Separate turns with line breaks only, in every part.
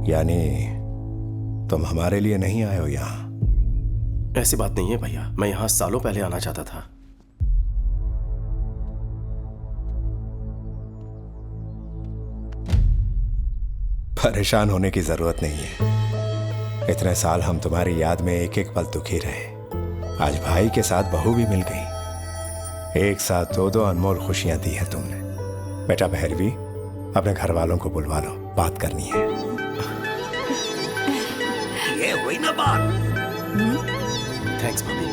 यानी तुम हमारे लिए नहीं आए हो यहाँ?
ऐसी बात नहीं है भैया, मैं यहाँ सालों पहले आना चाहता था।
परेशान होने की जरूरत नहीं है। इतने साल हम तुम्हारी याद में एक एक पल दुखी रहे। आज भाई के साथ बहू भी मिल गई। एक साथ दो दो अनमोल खुशियां दी है तुमने। बेटा भैरवी, अपने घर वालों को बुलवा लो, बात करनी है।
ये हुई ना बात।
थैंक्स भाभी।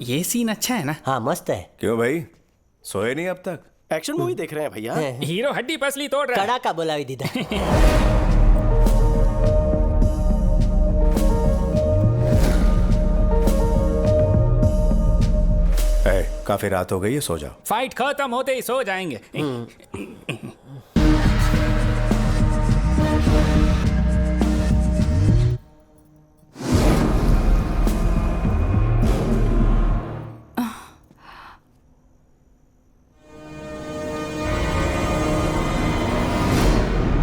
ये सीन अच्छा है ना?
हाँ मस्त है।
क्यों भाई, सोए नहीं अब तक?
एक्शन मूवी देख रहे हैं भैया।
हीरो हड्डी पसली तोड़ रहा है।
कड़ाका बोलावी दीदा।
काफी रात हो गई है, सो जाओ।
फाइट खत्म होते ही सो जाएंगे।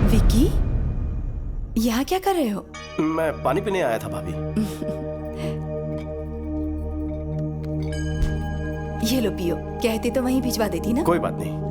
विकी, यहाँ क्या कर रहे हो?
मैं पानी पीने आया था भाभी।
ये लो पियो, कहती तो वहीं भिजवा देती ना।
कोई बात नहीं।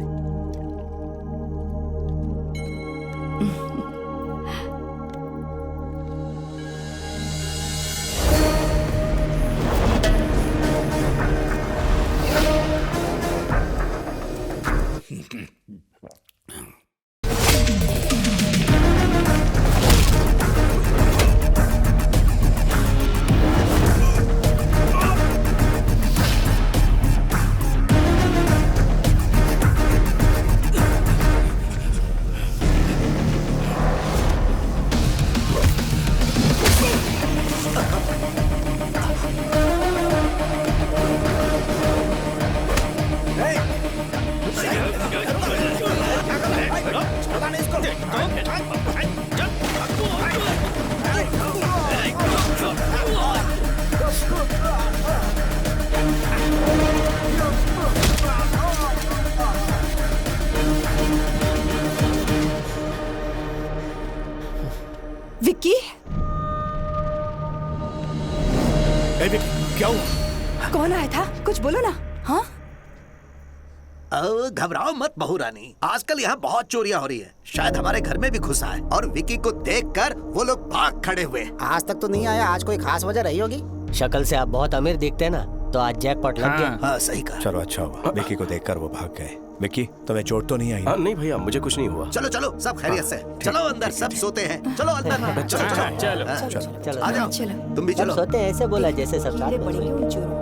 विक्की,
क्या हुआ?
कौन आया था? कुछ बोलो ना। हाँ,
घबराओ मत बहू रानी, आजकल यहाँ बहुत चोरियां हो रही है। शायद हमारे घर में भी घुसा है और विकी को देखकर वो लोग भाग खड़े हुए।
आज तक तो नहीं आया, आज कोई खास वजह रही होगी। शक्ल से आप बहुत अमीर दिखते हैं ना, तो आज जैकपॉट लग गया।
हाँ सही कहा।
चलो अच्छा हुआ, विक्की को देखकर वो भाग गए। विक्की, तुम्हें चोट तो नहीं आई?
नहीं भैया, मुझे कुछ नहीं हुआ।
चलो चलो, सब खैरियत से। चलो अंदर, सब सोते हैं। चलो अंदर। चलो चलो
चलो
चलो
आ जाओ,
चलो।
तुम भी
सब
चलो।
सोते हैं, ऐसे बोला जैसे सब साथ
कीड़े
में
पड़ेंगे
सोते हैं।
उन चोरों को।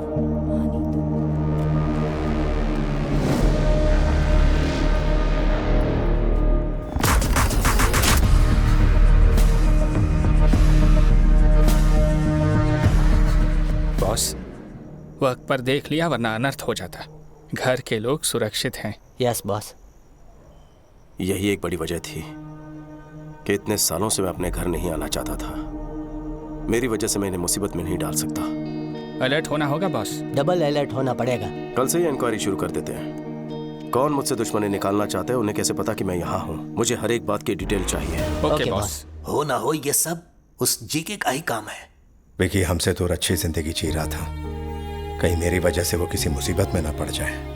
बॉस, वक्त पर देख लिया वरना अनर्थ हो जाता। घर के लोग सुरक्षित हैं।
Yes boss.
यही एक बड़ी वजह थी कि इतने सालों से मैं अपने घर नहीं आना चाहता था। मेरी वजह से मैं इन्हें मुसीबत में नहीं डाल सकता।
अलर्ट होना होगा बॉस।
डबल अलर्ट होना पड़ेगा।
कल से ही इंक्वायरी शुरू कर देते हैं। कौन मुझसे दुश्मनी निकालना चाहते हैं, उन्हें कैसे पता कि मैं यहाँ हूँ? मुझे हर एक बात की डिटेल चाहिए।
Okay boss.
हो ना हो, ये सब उस जीके का ही काम है।
विकी हमसे दूर अच्छी जिंदगी जी रहा था, कहीं मेरी वजह से वो किसी मुसीबत में ना पड़ जाए।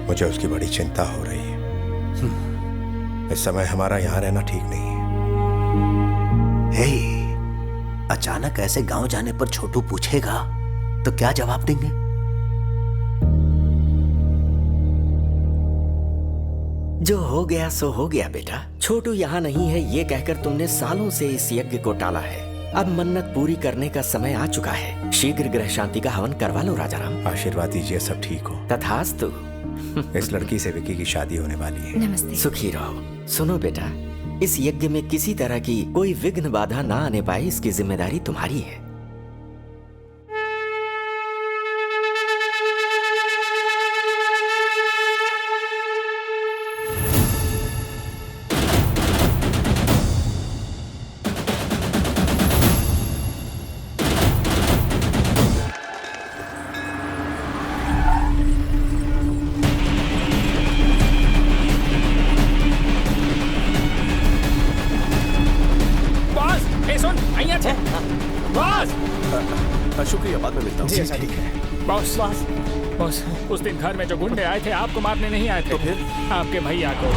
मुझे उसकी बड़ी चिंता हो रही है। इस समय हमारा यहाँ रहना ठीक नहीं है।
हे, अचानक ऐसे गांव जाने पर छोटू पूछेगा तो क्या जवाब देंगे?
जो हो गया सो हो गया बेटा। छोटू यहाँ नहीं है ये कहकर तुमने सालों से इस यज्ञ को टाला है। अब मन्नत पूरी करने का समय आ चुका है। शीघ्र ग्रह शांति का हवन करवा लो राजाराम।
आशीर्वाद दीजिए सब ठीक हो।
तथास्तु।
इस लड़की से विकी की शादी होने वाली है।
नमस्ते।
सुखी रहो। सुनो बेटा, इस यज्ञ में किसी तरह की कोई विघ्न बाधा ना आने पाए इसकी जिम्मेदारी तुम्हारी है।
शुक्रिया, बाद में मिलता हूँ।
ठीक है।
बॉस बॉस, उस दिन घर में जो गुंडे आए थे आपको मारने नहीं आए थे।
तो फिर?
आपके भैया को।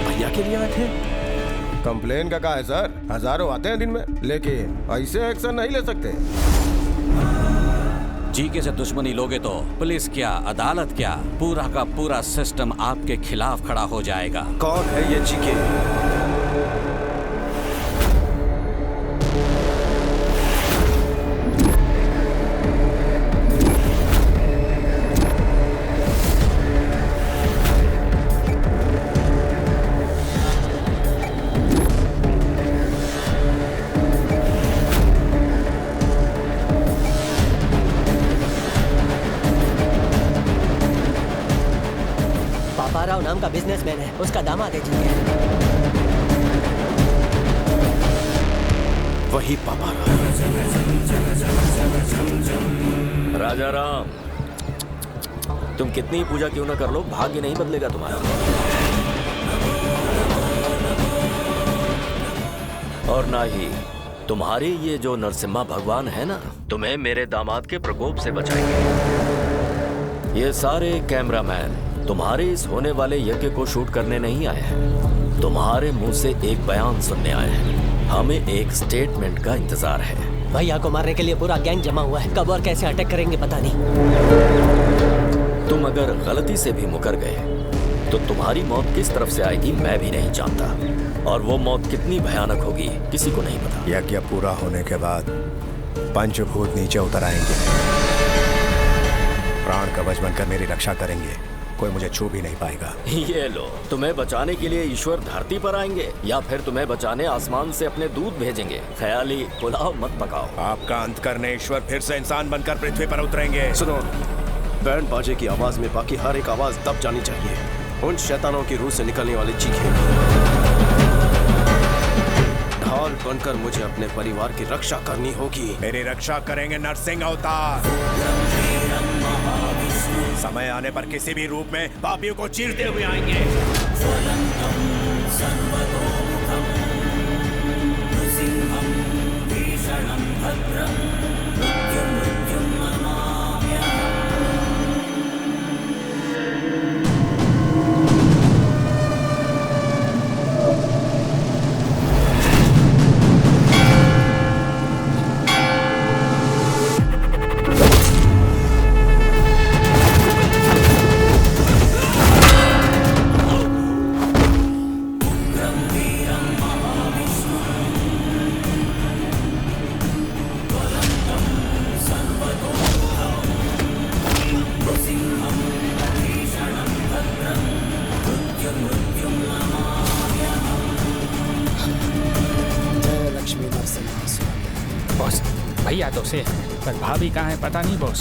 भैया के लिए आए थे?
कंप्लेन का है सर? हजारों आते हैं दिन में, लेकिन ऐसे एक्शन नहीं ले सकते।
जीके से दुश्मनी लोगे तो पुलिस क्या, अदालत क्या, पूरा का पूरा सिस्टम आपके खिलाफ खड़ा हो जाएगा।
कौन है ये जीके?
पापाराव नाम का बिजनेसमैन है, उसका दामाद है जीके।
वही पापाराव।
राजा राम, तुम कितनी ही पूजा क्यों ना कर लो, भाग्य नहीं बदलेगा तुम्हारा। और ना ही तुम्हारे ये जो नरसिम्हा भगवान है ना, तुम्हें मेरे दामाद के प्रकोप से बचाएंगे। ये सारे कैमरामैन तुम्हारे इस होने वाले यज्ञ को शूट करने नहीं आए हैं, तुम्हारे मुंह से एक बयान सुनने आए हैं। हमें एक स्टेटमेंट का इंतजार है।
भैया को मारने के लिए पूरा गैंग जमा हुआ है, कब और कैसे अटैक करेंगे पता नहीं।
तुम अगर गलती से भी मुकर गए तो तुम्हारी मौत किस तरफ से आएगी मैं भी नहीं जानता, और वो मौत कितनी भयानक होगी किसी को नहीं पता।
यज्ञ पूरा होने के बाद पंचभूत नीचे उतर आएंगे, प्राण कवच बनकर मेरी रक्षा करेंगे, कोई मुझे छू भी नहीं पाएगा।
ये लो, तुम्हें बचाने के लिए ईश्वर धरती पर आएंगे या फिर तुम्हें बचाने आसमान से अपने दूत भेजेंगे। ख्याली पुलाव मत पकाओ।
आपका अंत करने ईश्वर फिर से इंसान बनकर पृथ्वी पर उतरेंगे।
सुनो, बैंड बाजे की आवाज में बाकी हर एक आवाज दब जानी चाहिए। उन शैतानों की रूह से निकलने वाली चीखें ढाल बनकर मुझे अपने परिवार की रक्षा करनी होगी।
मेरी रक्षा करेंगे नरसिंह अवतार। समय आने पर किसी भी रूप में पापियों को चीरते हुए आएंगे।
बॉस, भैया तो से पर भाभी कहाँ है पता नहीं बॉस।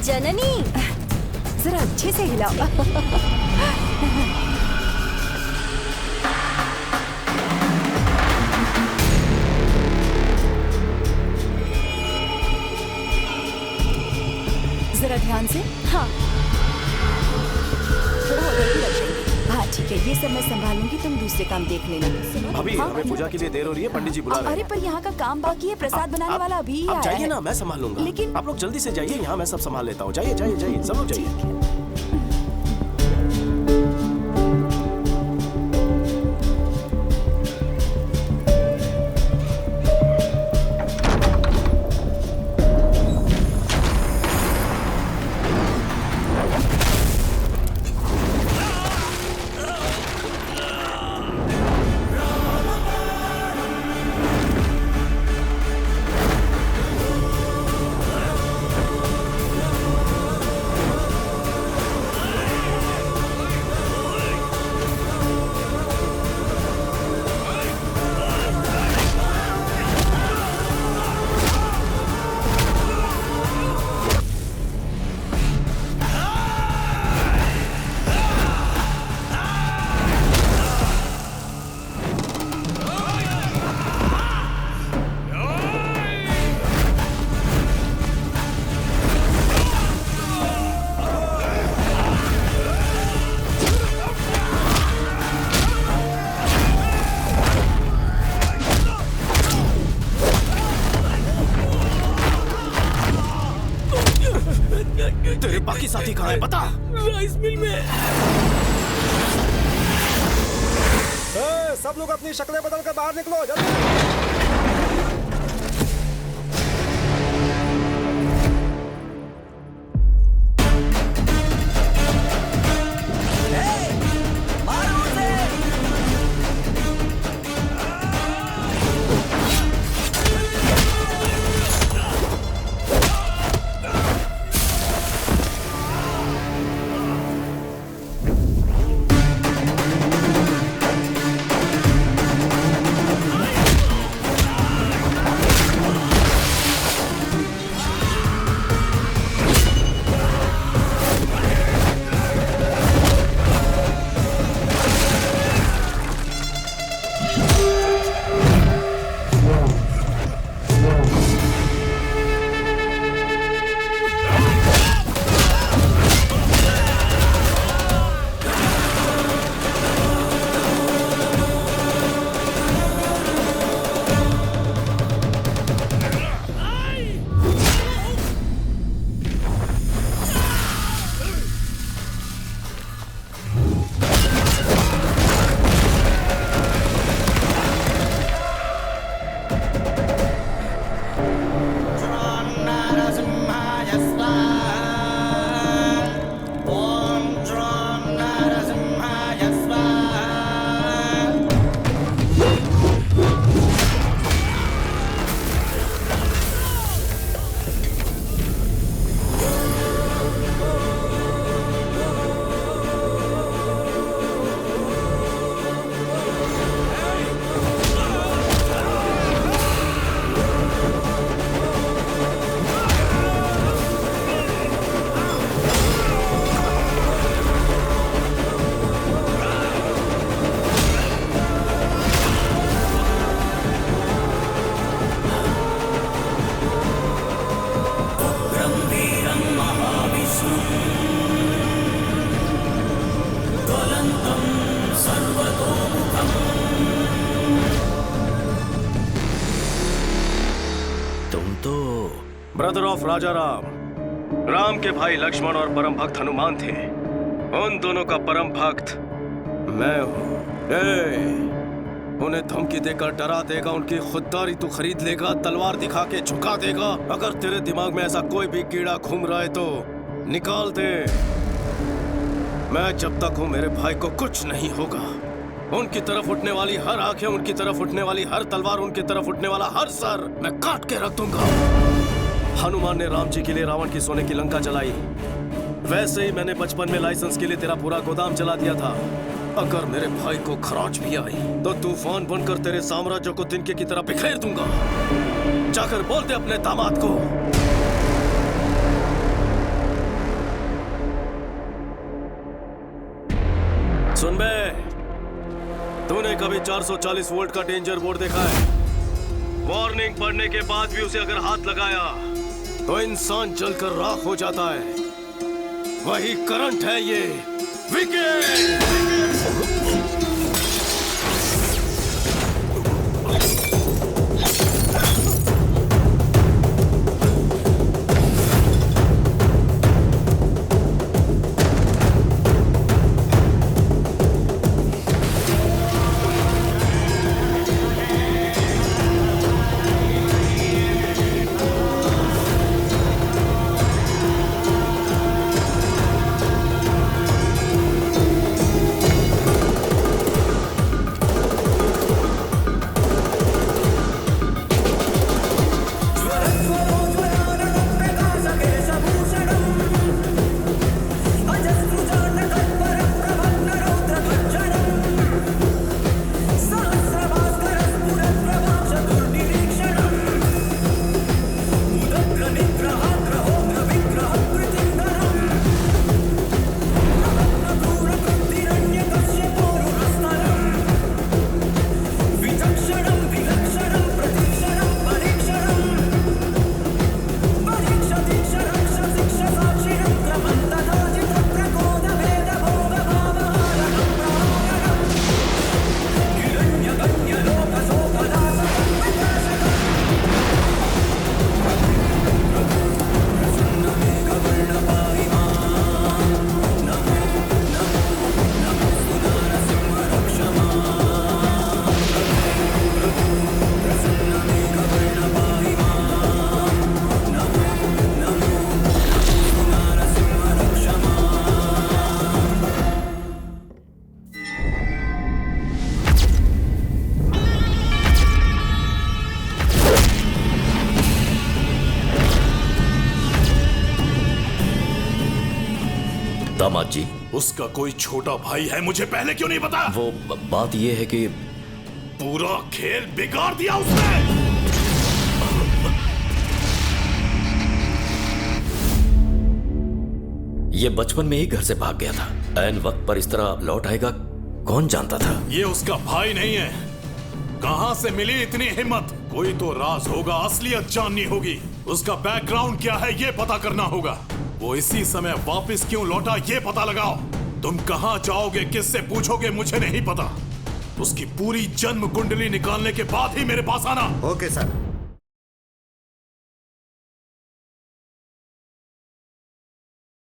जननी, जरा अच्छे से हिलाओ। जरा ध्यान से। हाँ, थोड़ा उधर भी रखेंगे। हाँ ठीक है। ये सब मैं संभाल लूंगी, तुम दूसरे काम देख लेना।
भाभी
हाँ?
हमें पूजा के लिए देर हो रही है, पंडित जी बुला रहे
अरे
हैं।
पर यहाँ का काम बाकी है, प्रसाद बनाने वाला अभी ही
आप
आया
जाइए
है।
ना, मैं संभाल लूंगा।
लेकिन
आप लोग जल्दी से जाइए, यहाँ मैं सब संभाल लेता हूँ। जाइए जाइए जाइए, सब लोग जाइए। तेरे बाकी साथी कहाँ है बता?
राइस मिल में।
सब लोग अपनी शक्लें बदल कर बाहर निकलो जल्दी।
ब्रदर ऑफ राजा राम, राम के भाई लक्ष्मण और परम भक्त हनुमान थे। उन दोनों का परम भक्त मैं हूँ। उन्हें धमकी देकर डरा देगा, उनकी खुददारी तू खरीद लेगा, तलवार दिखा के झुका देगा। अगर तेरे दिमाग में ऐसा कोई भी कीड़ा घूम रहा है तो निकाल दे। मैं जब तक हूँ मेरे भाई को कुछ नहीं होगा। उनकी तरफ उठने वाली हर आंखें, उनकी तरफ उठने वाली हर तलवार, उनकी तरफ उठने वाला हर सर मैं काट के रख दूंगा। हनुमान ने राम जी के लिए रावण की सोने की लंका जलाई, वैसे ही मैंने बचपन में लाइसेंस के लिए तेरा पूरा गोदाम जला दिया था। अगर मेरे भाई को खरोंच भी आई तो तूफान बनकर तेरे साम्राज्य को तिनके की तरह बिखेर दूंगा। जाकर बोल दे अपने दामाद को। सुन बे, तूने कभी 440 वोल्ट का डेंजर बोर्ड देखा है? वार्निंग पढ़ने के बाद भी उसे अगर हाथ लगाया तो इंसान जलकर राख हो जाता है। वही करंट है ये। विकेट!
दामाद जी,
उसका कोई छोटा भाई है, मुझे पहले क्यों नहीं बताया?
वो बात ये है कि
पूरा खेल बिगाड़ दिया उसने।
ये बचपन में ही घर से भाग गया था। ऐन वक्त पर इस तरह लौट आएगा कौन जानता था।
ये उसका भाई नहीं है। कहां से मिली इतनी हिम्मत? कोई तो राज होगा, असलियत जाननी होगी। उसका बैकग्राउंड क्या है ये पता करना होगा। वो इसी समय वापस क्यों लौटा ये पता लगाओ। तुम कहां जाओगे, किससे पूछोगे, मुझे नहीं पता। उसकी पूरी जन्म कुंडली निकालने के बाद ही मेरे पास आना।
Okay sir.